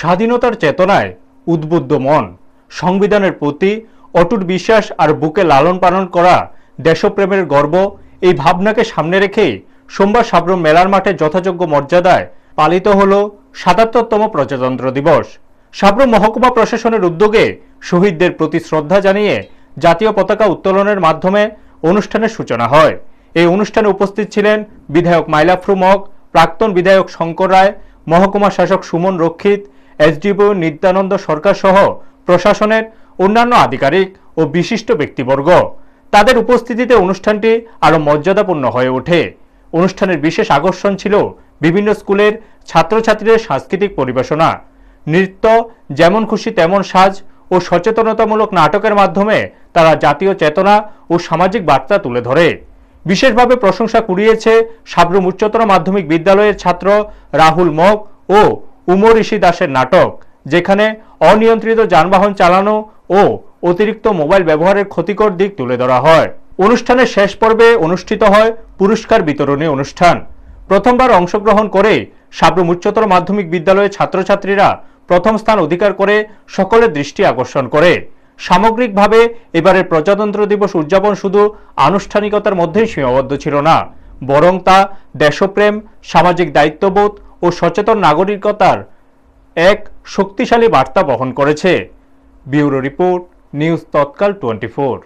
স্বাধীনতার চেতনায় উদ্বুদ্ধ মন, সংবিধানের প্রতি অটুট বিশ্বাস আর বুকে লালন পালন করা দেশপ্রেমের গর্ব, এই ভাবনাকে সামনে রেখেই সোমবার সাব্রুম মেলার মাঠে যথাযোগ্য মর্যাদায় পালিত হল ৭৭তম প্রজাতন্ত্র দিবস। সাব্রুম মহকুমা প্রশাসনের উদ্যোগে শহীদদের প্রতি শ্রদ্ধা জানিয়ে জাতীয় পতাকা উত্তোলনের মাধ্যমে অনুষ্ঠানের সূচনা হয়। এই অনুষ্ঠানে উপস্থিত ছিলেন বিধায়ক মাইলাফরু মগ, প্রাক্তন বিধায়ক শঙ্কর রায়, মহকুমা শাসক সুমন রক্ষিত, এসডিপিও নিত্যানন্দ সরকার সহ প্রশাসনের অন্যান্য আধিকারিক ও বিশিষ্ট ব্যক্তিবর্গ। তাদের উপস্থিতিতে অনুষ্ঠানটি আরো মর্যাদাপূর্ণ হয়ে ওঠে। অনুষ্ঠানের বিশেষ আকর্ষণ ছিল বিভিন্ন স্কুলের ছাত্রছাত্রীদের সাংস্কৃতিক পরিবেশনা, নৃত্য, যেমন খুশি তেমন সাজ ও সচেতনতামূলক নাটকের মাধ্যমে তারা জাতীয় চেতনা ও সামাজিক বার্তা তুলে ধরে। বিশেষভাবে প্রশংসা কুড়িয়েছে সাব্রুম উচ্চতর মাধ্যমিক বিদ্যালয়ের ছাত্র রাহুল মগ ও উমর ঋষি দাসের নাটক, যেখানে অনিয়ন্ত্রিত যানবাহন চালানো ও অতিরিক্ত মোবাইল ব্যবহারের ক্ষতিকর দিক তুলে ধরা হয়। অনুষ্ঠানের শেষ পর্বে অনুষ্ঠিত হয় পুরস্কার বিতরণী অনুষ্ঠান। প্রথমবার অংশগ্রহণ করে সাব্রুম উচ্চতর মাধ্যমিক বিদ্যালয়ের ছাত্রছাত্রীরা প্রথম স্থান অধিকার করে সকলের দৃষ্টি আকর্ষণ করে। সামগ্রিকভাবে এবারের প্রজাতন্ত্র দিবস উদযাপন শুধু আনুষ্ঠানিকতার মধ্যেই সীমাবদ্ধ ছিল না, বরং তা দেশপ্রেম, সামাজিক দায়িত্ববোধ ও সচেতন নাগরিকতার এক শক্তিশালী বার্তা বহন করেছে। ব্যুরো রিপোর্ট, নিউজ তৎকাল 24।